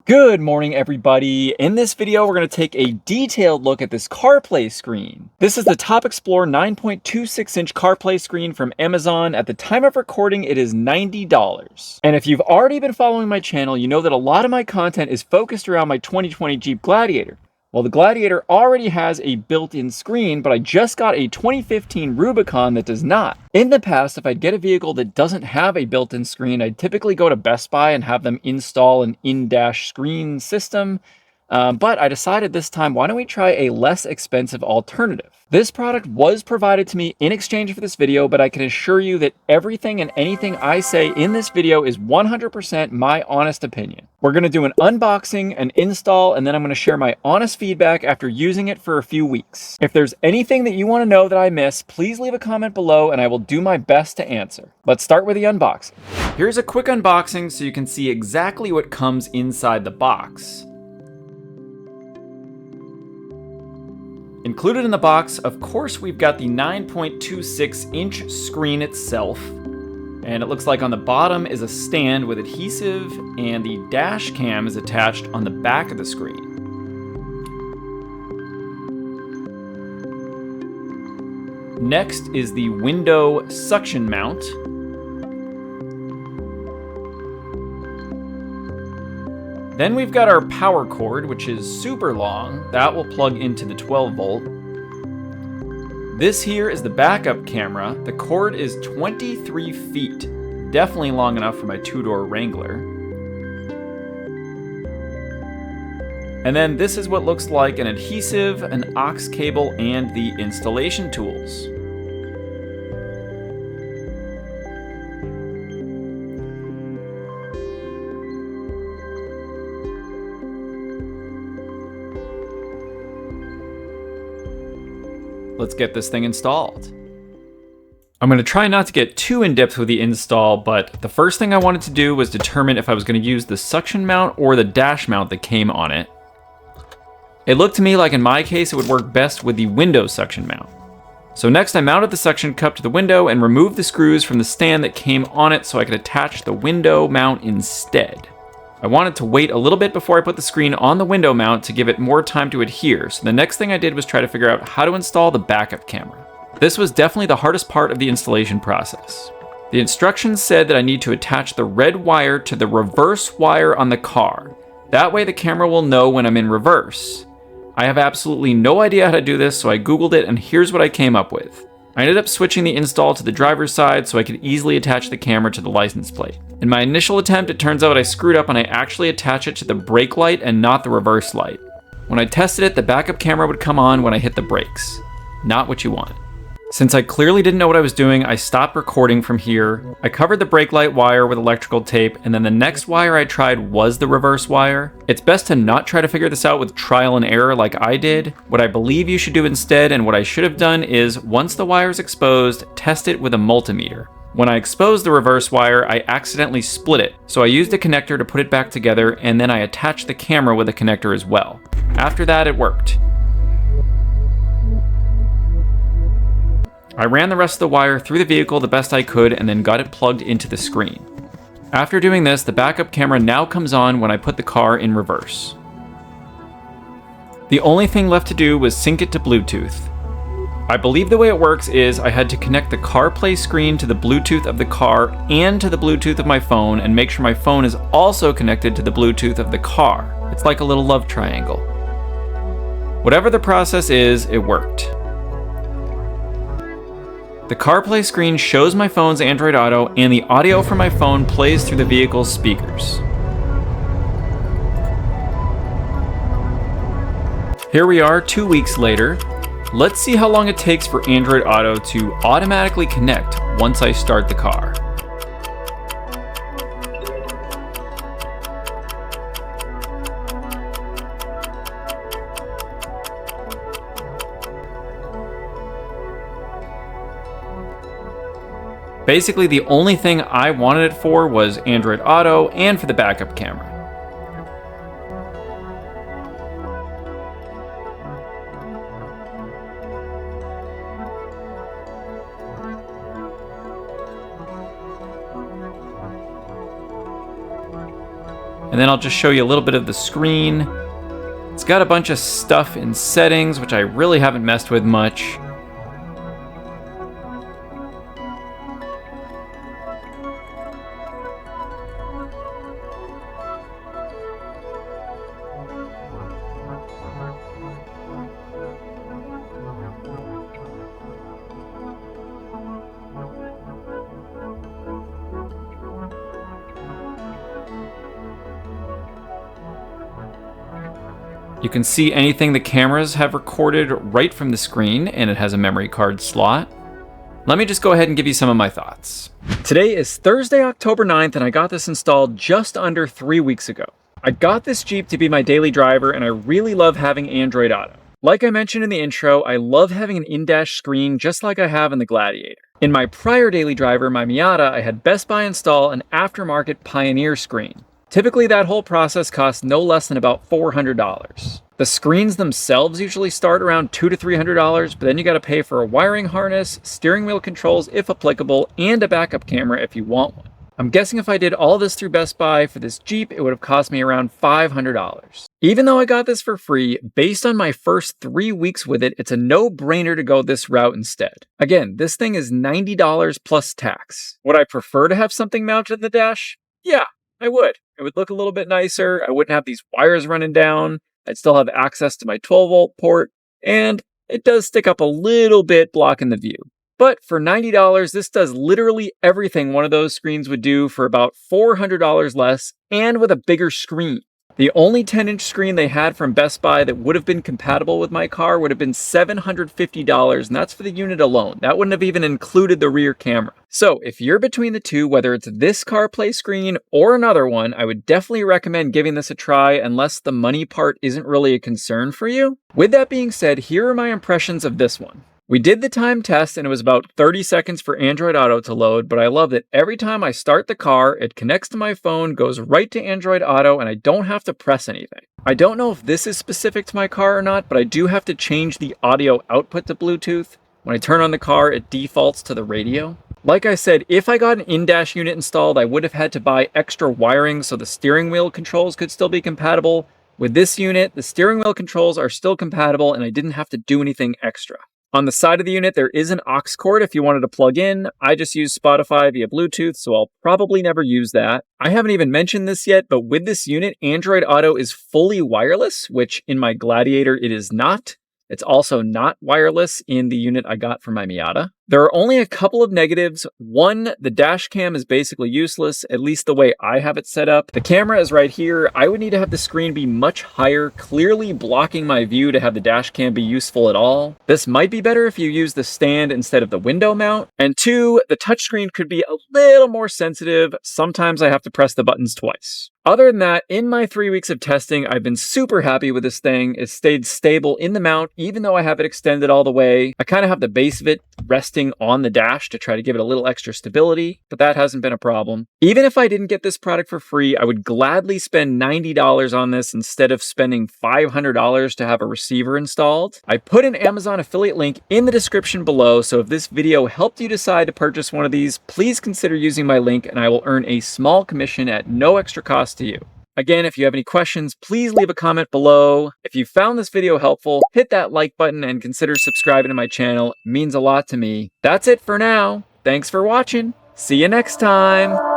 Good morning, everybody. In this video, we're going to take a detailed look at this CarPlay screen. This is the Topexplore 9.26-inch CarPlay screen from Amazon. At the time of recording, it is $90. And if you've already been following my channel, you know that a lot of my content is focused around my 2020 Jeep Gladiator. Well, the Gladiator already has a built-in screen, but I just got a 2015 Rubicon that does not. In the past, if I'd get a vehicle that doesn't have a built-in screen, I'd typically go to Best Buy and have them install an in-dash screen system. But I decided this time, why don't we try a less expensive alternative? This product was provided to me in exchange for this video, but I can assure you that everything and anything I say in this video is 100% my honest opinion. We're going to do an unboxing, an install, and then I'm going to share my honest feedback after using it for a few weeks. If there's anything that you want to know that I miss, please leave a comment below and I will do my best to answer. Let's start with the unboxing. Here's a quick unboxing so you can see exactly what comes inside the box. Included in the box, of course, we've got the 9.26-inch screen itself. And it looks like on the bottom is a stand with adhesive, and the dash cam is attached on the back of the screen. Next is the window suction mount. Then we've got our power cord, which is super long. That will plug into the 12 volt. This here is the backup camera. The cord is 23 feet. Definitely long enough for my two-door Wrangler. And then this is what looks like an adhesive, an aux cable, and the installation tools. Let's get this thing installed. I'm going to try not to get too in-depth with the install, but the first thing I wanted to do was determine if I was going to use the suction mount or the dash mount that came on it. It looked to me like in my case it would work best with the window suction mount. So next I mounted the suction cup to the window and removed the screws from the stand that came on it so I could attach the window mount instead. I wanted to wait a little bit before I put the screen on the window mount to give it more time to adhere, so the next thing I did was try to figure out how to install the backup camera. This was definitely the hardest part of the installation process. The instructions said that I need to attach the red wire to the reverse wire on the car. That way the camera will know when I'm in reverse. I have absolutely no idea how to do this, so I googled it and here's what I came up with. I ended up switching the install to the driver's side so I could easily attach the camera to the license plate. In my initial attempt, it turns out I screwed up and I actually attached it to the brake light and not the reverse light. When I tested it, the backup camera would come on when I hit the brakes. Not what you want. Since I clearly didn't know what I was doing, I stopped recording from here. I covered the brake light wire with electrical tape, and then the next wire I tried was the reverse wire. It's best to not try to figure this out with trial and error like I did. What I believe you should do instead, and what I should have done, is once the wire is exposed, test it with a multimeter. When I exposed the reverse wire, I accidentally split it, so I used a connector to put it back together, and then I attached the camera with a connector as well. After that, it worked. I ran the rest of the wire through the vehicle the best I could and then got it plugged into the screen. After doing this, the backup camera now comes on when I put the car in reverse. The only thing left to do was sync it to Bluetooth. I believe the way it works is I had to connect the CarPlay screen to the Bluetooth of the car and to the Bluetooth of my phone and make sure my phone is also connected to the Bluetooth of the car. It's like a little love triangle. Whatever the process is, it worked. The CarPlay screen shows my phone's Android Auto, and the audio from my phone plays through the vehicle's speakers. Here we are 2 weeks later. Let's see how long it takes for Android Auto to automatically connect once I start the car. Basically, the only thing I wanted it for was Android Auto and for the backup camera. And and then I'll just show you a little bit of the screen. It's got a bunch of stuff in settings, which I really haven't messed with much. You can see anything the cameras have recorded right from the screen, and it has a memory card slot. Let me just go ahead and give you some of my thoughts. Today is Thursday, October 9th, and I got this installed just under 3 weeks ago. I got this Jeep to be my daily driver, and I really love having Android Auto. Like I mentioned in the intro, I love having an in-dash screen just like I have in the Gladiator. In my prior daily driver, my Miata, I had Best Buy install an aftermarket Pioneer screen. Typically, that whole process costs no less than about $400. The screens themselves usually start around $200 to $300, but then you gotta pay for a wiring harness, steering wheel controls if applicable, and a backup camera if you want one. I'm guessing if I did all this through Best Buy for this Jeep, it would have cost me around $500. Even though I got this for free, based on my first 3 weeks with it, it's a no-brainer to go this route instead. Again, this thing is $90 plus tax. Would I prefer to have something mounted in the dash? Yeah, I would. It would look a little bit nicer. I wouldn't have these wires running down. I'd still have access to my 12-volt port, and it does stick up a little bit blocking the view. But for $90, this does literally everything one of those screens would do for about $400 less, and with a bigger screen. The only 10-inch screen they had from Best Buy that would have been compatible with my car would have been $750, and that's for the unit alone. That wouldn't have even included the rear camera. So if you're between the two, whether it's this CarPlay screen or another one, I would definitely recommend giving this a try unless the money part isn't really a concern for you. With that being said, here are my impressions of this one. We did the time test and it was about 30 seconds for Android Auto to load, but I love that every time I start the car, it connects to my phone, goes right to Android Auto, and I don't have to press anything. I don't know if this is specific to my car or not, but I do have to change the audio output to Bluetooth. When I turn on the car, it defaults to the radio. Like I said, if I got an in-dash unit installed, I would have had to buy extra wiring so the steering wheel controls could still be compatible. With this unit, the steering wheel controls are still compatible and I didn't have to do anything extra. On the side of the unit, there is an aux cord if you wanted to plug in. I just use Spotify via Bluetooth, so I'll probably never use that. I haven't even mentioned this yet, but with this unit, Android Auto is fully wireless, which in my Gladiator, it is not. It's also not wireless in the unit I got from my Miata. There are only a couple of negatives. One, the dash cam is basically useless, at least the way I have it set up. The camera is right here. I would need to have the screen be much higher, clearly blocking my view to have the dash cam be useful at all. This might be better if you use the stand instead of the window mount. And two, the touchscreen could be a little more sensitive. Sometimes I have to press the buttons twice. Other than that, in my 3 weeks of testing, I've been super happy with this thing. It stayed stable in the mount, even though I have it extended all the way. I kind of have the base of it resting on the dash to try to give it a little extra stability, but that hasn't been a problem. Even if I didn't get this product for free, I would gladly spend $90 on this instead of spending $500 to have a receiver installed. I put an Amazon affiliate link in the description below, so if this video helped you decide to purchase one of these, please consider using my link and I will earn a small commission at no extra cost to you. Again, if you have any questions, please leave a comment below. If you found this video helpful, hit that like button and consider subscribing to my channel. It means a lot to me. That's it for now. Thanks for watching. See you next time.